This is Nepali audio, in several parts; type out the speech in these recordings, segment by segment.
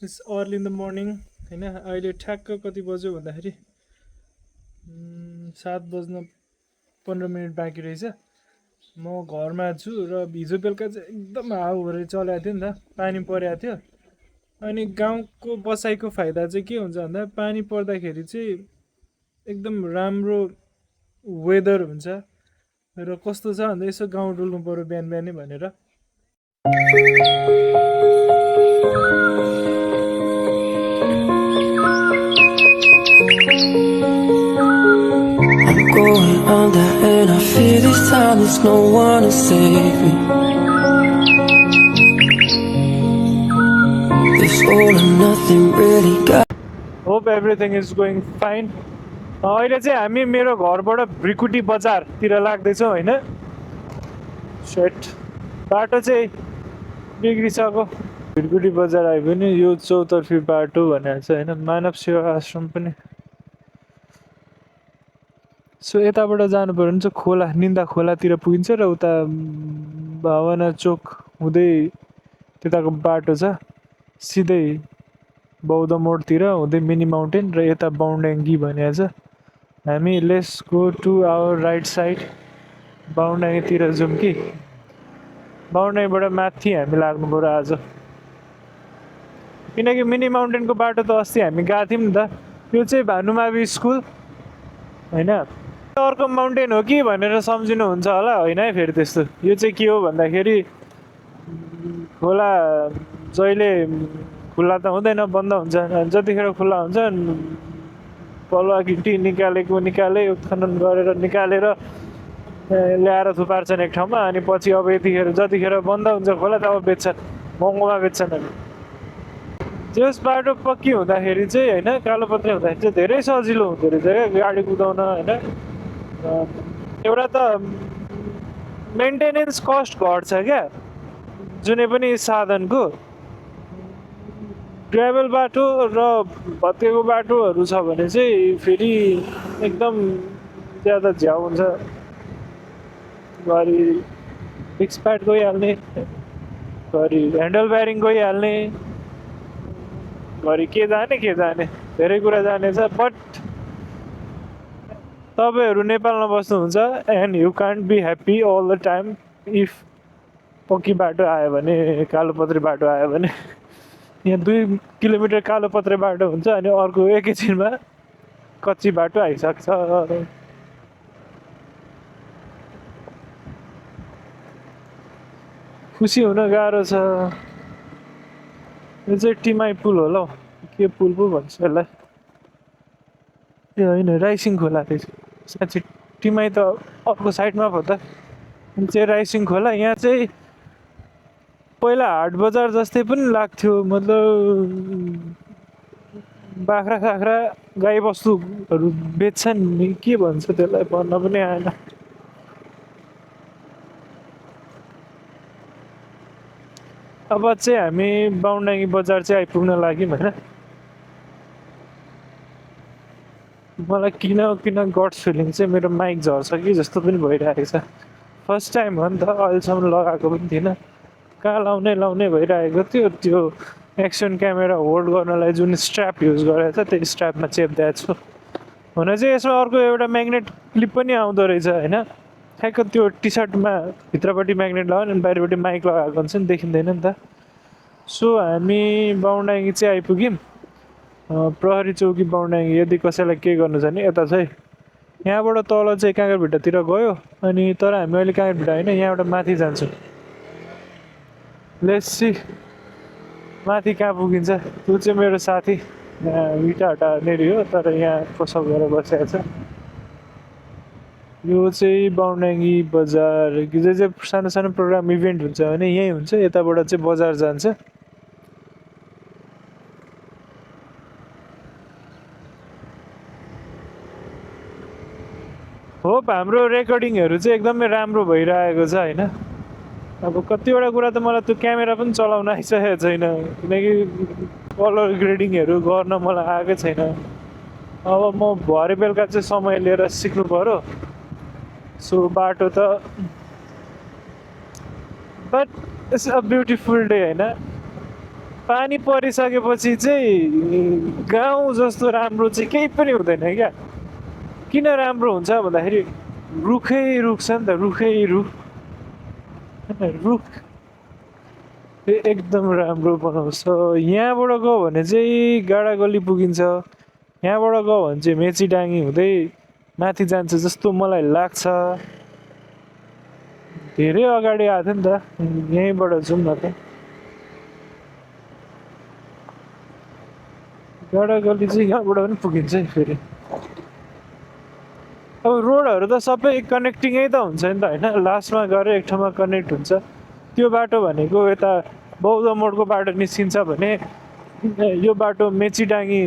It's early in the morning होइन। अहिले ठ्याक्क कति बज्यो भन्दाखेरि 7:15 बाँकी रहेछ। म घरमा छु र हिजो बेलुका चाहिँ एकदम हाउहरू चलाएको थियो नि त, पानी परेको थियो। अनि गाउँको बसाइको फाइदा चाहिँ के हुन्छ भन्दा पानी पर्दाखेरि चाहिँ एकदम राम्रो वेदर हुन्छ। र कस्तो छ भन्दा यसो गाउँ डुल्नु पऱ्यो बिहान बिहानै भनेर। Going under and I feel this time there's no one to save me. This all and nothing really got. Hope everything is going fine. अहिले चाहिँ हामी मेरो घरबाट भ्रिकुटी बजारतिर लाग्दैछौँ होइन। सेट बाटो चाहिँ बिग्रिसक्यो। भ्रिकुटी बजार आयो भने यो चौतर्फी बाटो भनेर छ होइन। मानव सेवा आश्रम पनि। सो यताबाट जानु पऱ्यो भने चाहिँ खोला निन्दा खोलातिर पुगिन्छ र उता भावना चोक हुँदै त्यताको बाटो छ सिधै बौद्ध मोडतिर हुँदै मिनी माउन्टेन र यता बाउन्डाङ्गी भनेको छ। हामी let's go to our right side बाउन्डाङ्गीतिर जाउँ कि बाउन्डाङ्गीबाट माथि हामी लाग्नु पऱ्यो आज। किनकि मिनी माउन्टेनको बाटो त अस्ति हामी गएको थियौँ नि त। यो चाहिँ भानुमावि स्कुल होइन। अर्को माउन्टेन हो कि भनेर सम्झिनुहुन्छ होला, होइन है। फेरि त्यस्तो यो चाहिँ के हो भन्दाखेरि खोला जहिले खुल्ला त हुँदैन, बन्द हुन्छ। जतिखेर खुल्ला हुन्छ पलुवा गिटी निकाले उत्खनन गरेर निकालेर ल्याएर थुपार्छन् एक ठाउँमा। अनि पछि अब यतिखेर जतिखेर बन्द हुन्छ खोला तब बेच्छन्, महँगोमा बेच्छन्। अनि त्यस बाटो पक्की हुँदाखेरि चाहिँ होइन, कालोपत्रे हुँदाखेरि चाहिँ धेरै सजिलो हुँदो रहेछ क्या गाडी कुदाउन होइन। एउटा त मेन्टेनेन्स कस्ट घट्छ क्या जुनै पनि साधनको। ग्राभल बाटो र भत्केको बाटोहरू छ भने चाहिँ फेरि एकदम ज्यादा झ्याउ हुन्छ। घरि फिक्स प्याड गइहाल्ने, घरि ह्यान्डल ब्यारिङ गइहाल्ने, घरि के जाने धेरै कुरा जानेछ। बट तपाईँहरू नेपालमा बस्नुहुन्छ and you can't be happy all the time if पक्की बाटो आयो भने, कालोपत्रे बाटो आयो भने। यहाँ 2 किलोमिटर कालोपत्रे बाटो हुन्छ अनि अर्को एकैछिनमा कच्ची बाटो आइसक्छ। खुसी हुन गाह्रो छ। यो चाहिँ टिमाई पुल होला हौ, के पुल पो भन्छ यसलाई। ए होइन, राइसिङ खोला रहेछ साँच्ची। टिमाई त अर्को साइडमा पो त। चाहिँ राइसिङ खोला। यहाँ चाहिँ पहिला हाट बजार जस्तै पनि लाग्थ्यो। मतलब बाख्रा साख्रा गाई बस्तुहरू बेच्छन् नि, के भन्छ त्यसलाई भन्न पनि आएन। अब चाहिँ हामी बाउन्डाङ्गी बजार चाहिँ आइपुग्न लाग्यौँ होइन। मलाई किन गट्स फिलिङ चाहिँ मेरो माइक झर्छ कि जस्तो पनि भइरहेको छ। फर्स्ट टाइम हो नि त, अहिलेसम्म लगाएको पनि थिइनँ। कहाँ लाउने भइरहेको थियो। त्यो एक्सन क्यामेरा होल्ड गर्नलाई जुन स्ट्र्याप युज गरेको छ त्यो स्ट्र्यापमा चेपिदिएको छु। हुन चाहिँ यसमा अर्को एउटा म्याग्नेट क्लिप पनि आउँदो रहेछ होइन। ठ्याक्क त्यो टी सर्टमा भित्रपट्टि म्याग्नेट लगायो अनि बाहिरपट्टि माइक लगाएको हुन्छ नि, देखिँदैन नि त। सो हामी बाउन्डाङ्गी चाहिँ आइपुग्यौँ। प्रहरी चौकी बाउन्डाङ्गी। यदि कसैलाई के गर्नु छ भने यता चाहिँ यहाँबाट तल चाहिँ काँगरभिट्टातिर गयो। अनि तर हामी अहिले काँगरभिट्टा होइन, यहाँबाट माथि जान्छौँ। लेट्स सी माथि कहाँ पुगिन्छ। त्यो चाहिँ मेरो साथी इटाहटा नेरी हो, तर यहाँ कसो गरेर बसेको छ। यो चाहिँ बाउन्डाङ्गी बजार। जे सानो सानो प्रोग्राम इभेन्ट हुन्छ भने यहीँ हुन्छ। यताबाट चाहिँ बजार जान्छ। होप हाम्रो रेकर्डिङहरू चाहिँ एकदमै राम्रो भइरहेको छ होइन। अब कतिवटा कुरा त मलाई त्यो क्यामेरा पनि चलाउन आइसकेको छैन, किनकि कलर ग्रेडिङहरू गर्न मलाई आएकै छैन। अब म भरे बेलुका चाहिँ समय लिएर सिक्नु पऱ्यो। सो बाटो त but it's a beautiful day होइन। पानी परिसकेपछि चाहिँ गाउँ जस्तो राम्रो चाहिँ केही पनि हुँदैन क्या। किन राम्रो हुन्छ भन्दाखेरि रुखै रुख छ नि त, रुखै रुख होइन, रुख एकदम राम्रो बनाउँछ। यहाँबाट गयो भने चाहिँ गाडागल्ली पुगिन्छ, यहाँबाट गयो भने चाहिँ मेचीडाङ्गी हुँदै माथि जान्छ जस्तो मलाई लाग्छ। धेरै अगाडि आएको थियो नि त, यहीँबाट जाउँ न त। गाडागल्ली चाहिँ यहाँबाट पनि पुगिन्छ है फेरि। अब रोडहरू त सबै कनेक्टिङै त हुन्छ नि त होइन, लास्टमा गएर एक ठाउँमा कनेक्ट हुन्छ। त्यो बाटो भनेको यता बौद्ध मोडको बाटो निस्किन्छ भने यो बाटो मेचीडाङ्गी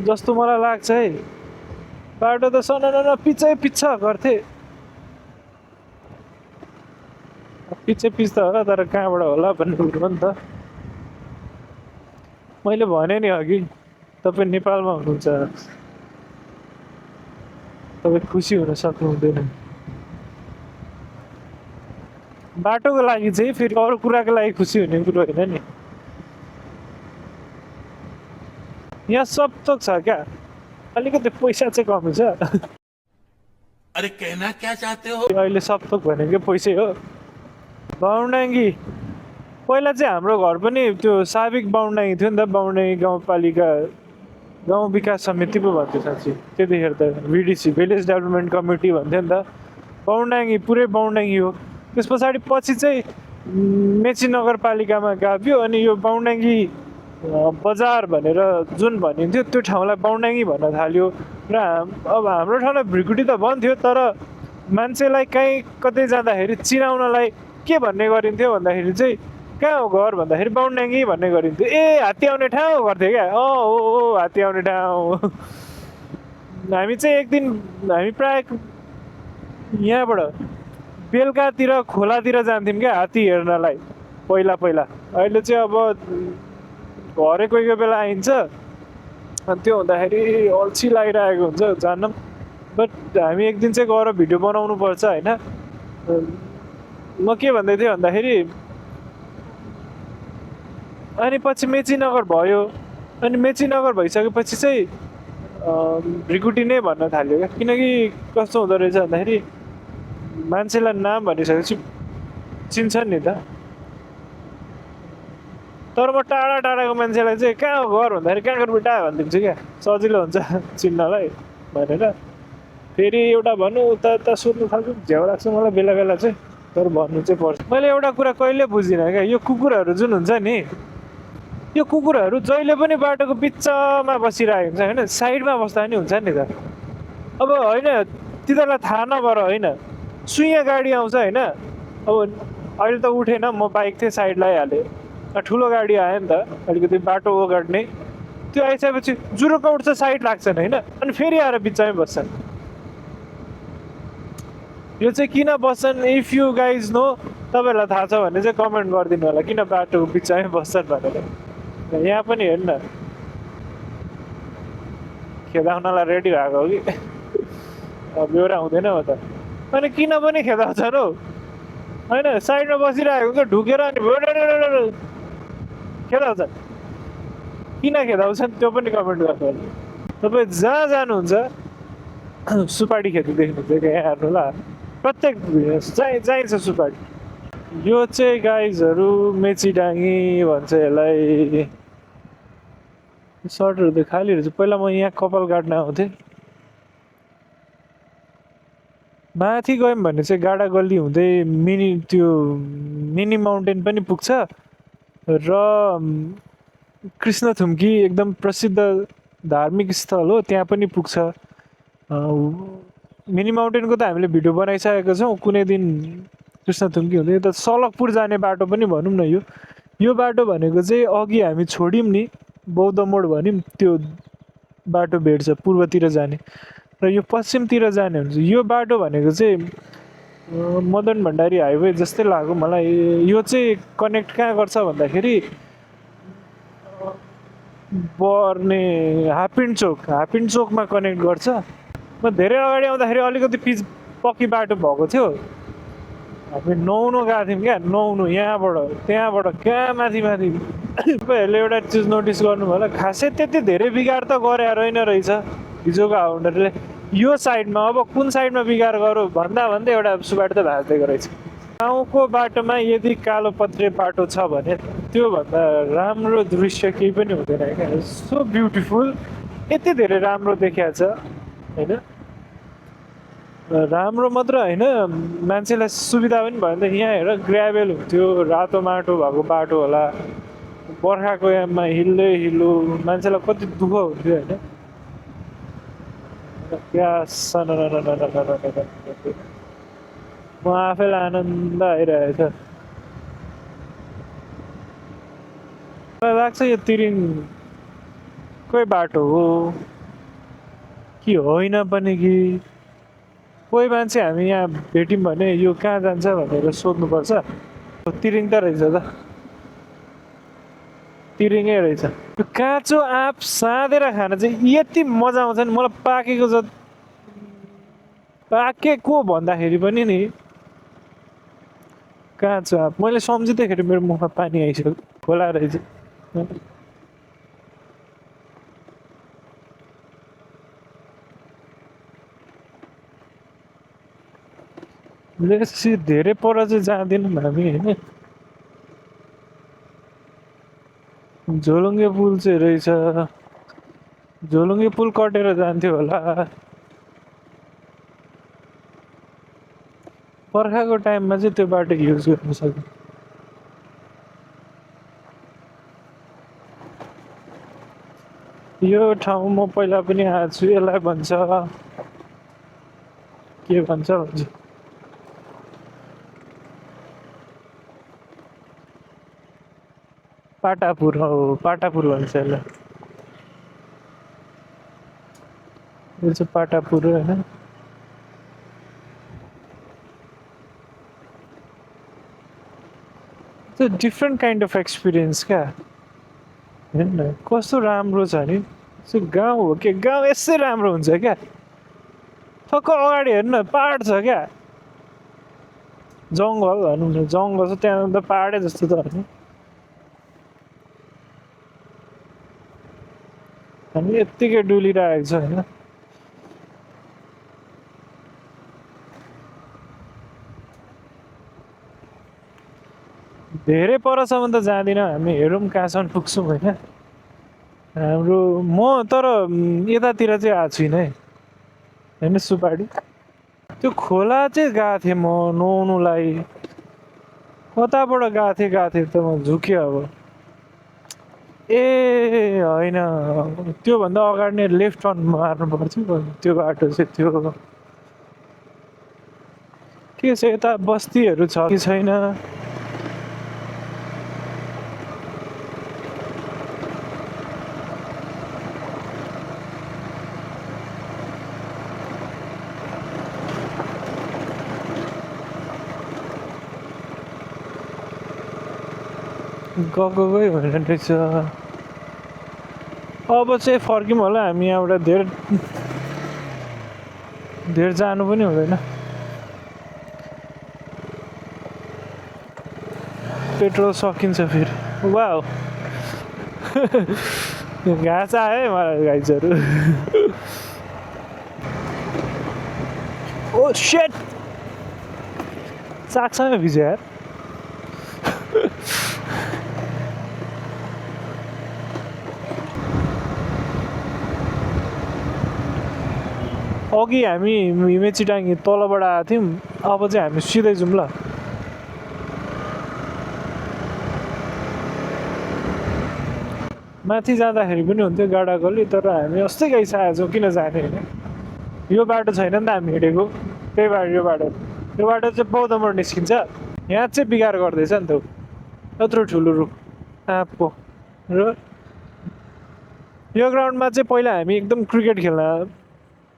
जस्तो मलाई लाग्छ है। बाटो त सनाना पिचै पिच्छ गर्थे, पिचै पिच त होला, तर कहाँबाट होला भन्ने कुरो हो नि त। मैले भने नि अघि, तपाईँ नेपालमा हुनुहुन्छ, तपाईँ खुसी हुन सक्नुहुँदैन। बाटोको लागि चाहिँ फेरि अरू कुराको लागि खुसी हुने कुरो होइन नि। यहाँ सब थोक छ क्या, अलिकति पैसा चाहिँ कमी छ। अरे कहना क्या चाहते हो? अहिले सब थोक भनेको पैसै हो। बाहुनडाङ्गी पहिला चाहिँ हाम्रो घर पनि त्यो साबिक बाहुनडाङ्गी थियो नि त, बाहुनडाङ्गी गाउँपालिका गाउँ विकास समिति पो भन्थ्यो साँच्ची त्यतिखेर त। भिडिसी भिलेज डेभलपमेन्ट कमिटी भन्थ्यो नि त। बाहुनडाङ्गी पुरै बाहुनडाङ्गी हो। त्यस पछाडि पछि चाहिँ मेची नगरपालिकामा गाभ्यो, अनि यो बाहुनडाङ्गी बजार भनेर जुन भनिन्थ्यो त्यो ठाउँलाई बाहुनडाङ्गी भन्न थाल्यो। र अब हाम्रो ठाउँलाई भ्रिकुटी त भन्थ्यो, तर मान्छेलाई कहीँ कतै जाँदाखेरि चिनाउनलाई के भन्ने गरिन्थ्यो भन्दाखेरि चाहिँ कहाँ हो घर भन्दाखेरि बाहुनडाङ्गी भन्ने गरिन्थ्यो। ए हात्ती आउने ठाउँ गर्थ्यो क्या, हो हात्ती आउने ठाउँ। हामी चाहिँ एक दिन हामी प्रायः यहाँबाट बेलुकातिर खोलातिर जान्थ्यौँ क्या हात्ती हेर्नलाई पहिला पहिला। अहिले चाहिँ अब घरै कोही कोही बेला आइन्छ, अनि त्यो हुँदाखेरि अल्छी लागिरहेको हुन्छ जान्न। बट हामी एक दिन चाहिँ गएर भिडियो बनाउनु पर्छ होइन। म के भन्दै थिएँ भन्दाखेरि अनि पछि मेचीनगर भयो, अनि मेचीनगर भइसकेपछि चाहिँ भ्रिकुटी नै भन्न थाल्यो क्या। किनकि कस्तो हुँदो रहेछ भन्दाखेरि मान्छेलाई नाम भनिसकेपछि चिन्छ नि त। तर म टाढा टाढाको मान्छेलाई चाहिँ कहाँ हो घर भन्दाखेरि काँकरबिटा भनिदिन्छु क्या, सजिलो हुन्छ चिन्नलाई भनेर। फेरि एउटा भनौँ उता उता सोध्नु थाल्छु, झ्याउ लाग्छ मलाई बेला बेला चाहिँ, तर भन्नु चाहिँ पर्छ। मैले एउटा कुरा कहिले बुझिनँ क्या, यो कुकुरहरू जुन हुन्छ नि, यो कुकुरहरू जहिले पनि बाटोको बिचमा बसिरहेको हुन्छ होइन, साइडमा बस्दा पनि हुन्छ नि त। अब होइन तिनीहरूलाई थाहा नभएर होइन, सुइँ गाडी आउँछ होइन। अब अहिले त उठेन, म बाइक थिएँ साइड लगाइहालेँ, ठुलो गाडी आयो नि त अलिकति बाटो ओगट्ने, त्यो आइसकेपछि जुरुक्क उठ्छ साइड लाग्छन् होइन, अनि फेरि आएर बिचमै बस्छन्। यो चाहिँ किन बस्छन्, इफ यु गाइज नो, तपाईँहरूलाई थाहा छ भने चाहिँ कमेन्ट गरिदिनु होला किन बाटोको बिचमै बस्छन् भनेर। यहाँ पनि हेर्नु न, खेदाउनलाई रेडी भएको हो कि बेहोरा हुँदैन हो त। अनि किन पनि खेदाउँछन् हौ होइन, साइडमा बसिरहेको हुन्छ ढुकेर, अनि खेदाउँछन्। किन खेदाउँछन् त्यो पनि कमेन्ट गर्नु होला। तपाईँ जहाँ जानुहुन्छ सुपारी खेती देख्नुहुन्छ क्या, यहाँ हेर्नु ल, प्रत्येक चाहिन्छ सुपारी। यो चाहिँ गाइजहरू मेचीडाङ्गी भन्छ यसलाई। सर्टहरू त खाली रहेछ। पहिला म यहाँ कपाल काट्न आउँथेँ। माथि गयौँ भने चाहिँ गाडागल्ली हुँदै मिनी माउन्टेन पनि पुग्छ, र कृष्णथुम्की एकदम प्रसिद्ध धार्मिक स्थल हो, त्यहाँ पनि पुग्छ। मिनी माउन्टेनको त हामीले भिडियो बनाइसकेको छौँ, कुनै दिन कृष्णथुम्की हुँदै त सलकपुर जाने बाटो पनि भनौँ न। यो बाटो भनेको चाहिँ अघि हामी छोड्यौँ नि बौद्ध मोड भन्यौँ, त्यो बाटो भेट्छ पूर्वतिर जाने, र यो पश्चिमतिर जाने हुन्छ। यो बाटो भनेको चाहिँ मदन भण्डारी हाइवे जस्तै लाग्यो मलाई। यो चाहिँ कनेक्ट कहाँ गर्छ भन्दाखेरि बर्ने हापिन्ड चोकमा कनेक्ट गर्छ। म धेरै अगाडि आउँदाखेरि अलिकति पक्की बाटो भएको थियो, हामी नुहाउनु गएको थियौँ क्या, नुहाउनु यहाँबाट त्यहाँबाट कहाँ माथि माथि। तपाईँहरूले एउटा चिज नोटिस गर्नुभयो होला, खासै त्यति धेरै बिगार त गरे रहेन रहेछ हिजोको हाउन्डरले यो साइडमा। अब कुन साइडमा बिगार गरौँ भन्दा भन्दै एउटा सुबाट त भाँच्दिएको रहेछ। गाउँको बाटोमा यदि कालो पत्रे बाटो छ भने त्योभन्दा राम्रो दृश्य केही पनि हुँदैन क्या। सो ब्युटिफुल, यति धेरै राम्रो देखिएको छ होइन। राम्रो मात्र होइन, मान्छेलाई सुविधा पनि भयो नि त। यहाँ हेर ग्राभेल हुन्थ्यो, रातो माटो भएको बाटो होला, बर्खाको याममा हिल्दै हिलो मान्छेलाई कति दुःख हुन्थ्यो होइन। म आफैलाई आनन्द आइरहेछ। मलाई लाग्छ यो तिरिङकै बाटो हो कि होइन पनि कि। कोही मान्छे हामी यहाँ भेट्यौँ भने यो कहाँ जान्छ भनेर सोध्नुपर्छ। तिरिङ त रहेछ त, तिरिङै रहेछ। यो काँचो आँप साँधेर खान चाहिँ यति मजा आउँछ नि मलाई। पाकेको भन्दाखेरि पनि नि काँचो आँप मैले सम्झिँदाखेरि मेरो मुखमा पानी आइसक्यो। खोला रहेछ। बेसी धेरै पर चाहिँ जाँदैनौँ हामी होइन। झोलुङ्गे पुल चाहिँ रहेछ, झोलुङ्गे पुल कटेर जान्थ्यो होला। बर्खाको टाइममा चाहिँ त्यो बाटो युज गर्न सक्यो। यो ठाउँ म पहिला पनि आएको छु। यसलाई भन्छ के भन्छ पाटापुर हो, पाटापुर भन्छ यसलाई। यो चाहिँ पाटापुर होइन। त्यो डिफ्रेन्ट काइन्ड अफ एक्सपिरियन्स क्या हेर्नु कस्तो राम्रो छ नि। त्यो गाउँ हो कि गाउँ यसै राम्रो हुन्छ क्या। ठक्क अगाडि हेर्नु न पाहाड छ क्या, जङ्गल भनौँ न, जङ्गल छ त्यहाँ त पाहाडै जस्तो त होइन। हामी यत्तिकै डुलिरहेको छ होइन। धेरै परसम्म त जाँदिनँ हामी, हेरौँ कहाँसम्म पुग्छौँ होइन। हाम्रो म तर यतातिर चाहिँ आएको छुइनँ है होइन। सुपाडी त्यो खोला चाहिँ गएको थिएँ म नुहाउनुलाई। कताबाट गएको थिएँ त म झुक्यो अब। ए होइन, त्योभन्दा अगाडि नै लेफ्ट टर्न मार्नु पर्थ्यो। त्यो बाटो चाहिँ त्यो के छ, यता बस्तीहरू छ कि छैन। गएकै होइन रहेछ। अब चाहिँ फर्क्यौँ होला हामी यहाँबाट। धेरै जानु पनि हुँदैन। पेट्रोल सकिन्छ फेरि। वाउ घाँस आयो है मलाई गाइजहरू। ओ सेट सागसँगै भिज्यो यार। अघि हामी हिमेचिटाङ्गी तलबाट आएको थियौँ, अब चाहिँ हामी सिधै जाउँ ल। माथि जाँदाखेरि पनि हुन्थ्यो गाडा गल्ली, तर हामी अस्ति गइसकेको छौँ, किन जाने होइन। यो बाटो छैन नि त हामी हिँडेको, त्यही बाटो यो बाटो चाहिँ बौद्धमोड निस्किन्छ। यहाँ चाहिँ बिगार गर्दैछ नि त यत्रो ठुलो रुख आँपको। र यो ग्राउन्डमा चाहिँ पहिला हामी एकदम क्रिकेट खेल्न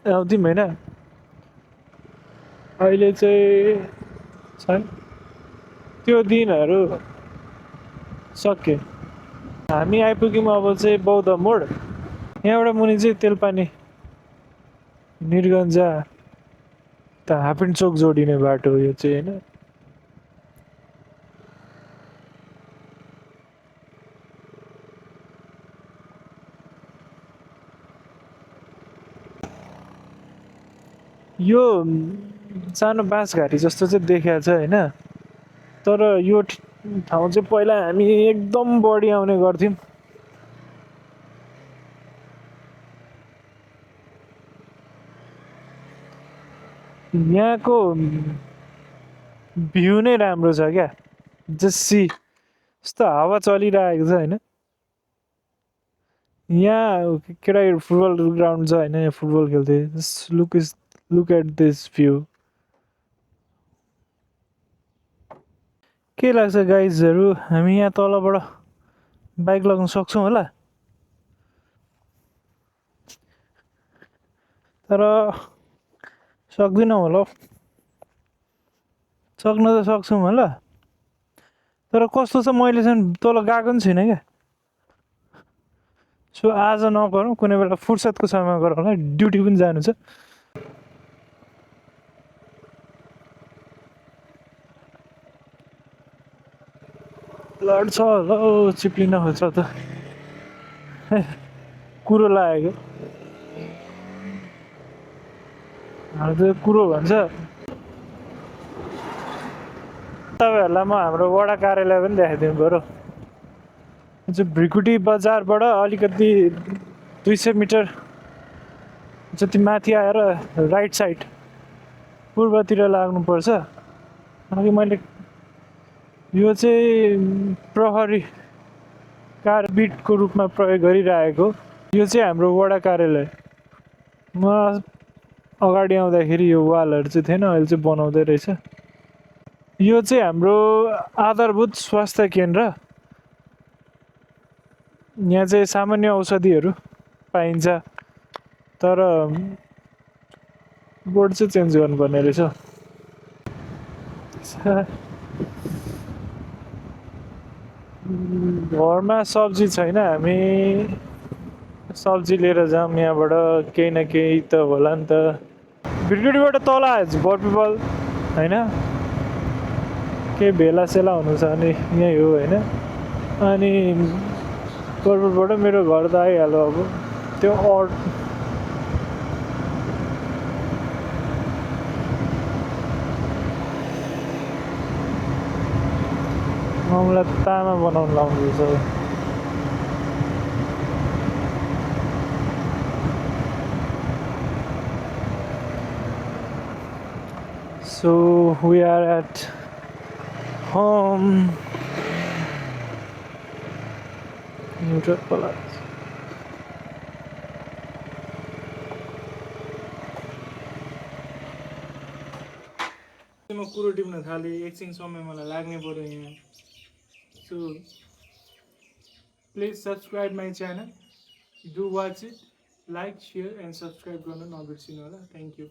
आउँथ्यौँ होइन। अहिले चाहिँ छैन, त्यो दिनहरू सक्यो। हामी आइपुग्यौँ अब चाहिँ बौद्ध मोड। यहाँबाट मुनि चाहिँ तेलपानी निर्गन्जा त हापिन चोक जोडिने बाटो हो यो चाहिँ होइन। यो सानो बाँसघारी जस्तो चाहिँ देखाएको छ होइन, तर यो ठाउँ चाहिँ पहिला हामी एकदम बढी आउने गर्थ्यौँ। यहाँको भ्यू नै राम्रो छ क्या, जस्सी यस्तो हावा चलिरहेको छ होइन। यहाँ केटाकेटी फुटबल ग्राउन्ड छ होइन, यहाँ फुटबल खेल्थे। Look at this view. के लाग्छ गाइजहरू, हामी यहाँ तलबाट बाइक लगाउन सक्छौँ होला? तर सक्दिनँ होला हौ। सक्न त सक्छौँ होला, तर कस्तो छ मैले चाहिँ तल गएको पनि छुइनँ क्या। सो आज नगरौँ, कुनै बेला फुर्सदको समयमा गरौँ होला, ड्युटी पनि जानु छ। लड्छ होला हौ, चिप्लिन खोज्छ त कुरो लागेको। हाम्रो त कुरो भन्छ। तपाईँहरूलाई म हाम्रो वडा कार्यालय पनि देखाइदिनु पऱ्यो। चाहिँ भ्रिकुटी बजारबाट अलिकति 200 मिटर जति माथि आएर राइट साइड पूर्वतिर लाग्नुपर्छ। अघि मैले यो चाहिँ प्रहरी कारबिटको रूपमा प्रयोग गरिरहेको। यो चाहिँ हाम्रो वडा कार्यालय। म अगाडि आउँदाखेरि यो वालहरू चाहिँ थिएन, अहिले चाहिँ बनाउँदै रहेछ। यो चाहिँ हाम्रो आधारभूत स्वास्थ्य केन्द्र। यहाँ चाहिँ सामान्य औषधिहरू पाइन्छ, तर बोर्ड चाहिँ चेन्ज गर्नुपर्ने रहेछ। घरमा सब्जी छैन, हामी सब्जी लिएर जाऊँ यहाँबाट, केही न केही त होला नि त। भिरगुडीबाट तल आएछ बरपिपल होइन, केही भेलासेला हुनु छ भने यहीँ हो होइन। अनि बरपिपलबाट मेरो घर त आइहाल्यो। अब त्यो मलाई तामा बनाउनु लाउँदैछ। So we are at home. Neutral Palace. म कुरो टिप्न थालेँ, एकछिन समय मलाई लाग्नै पर्यो यहाँ। So please subscribe my channel. Do watch it, like, share and subscribe गर्न नबिर्सिनु होला। Thank you.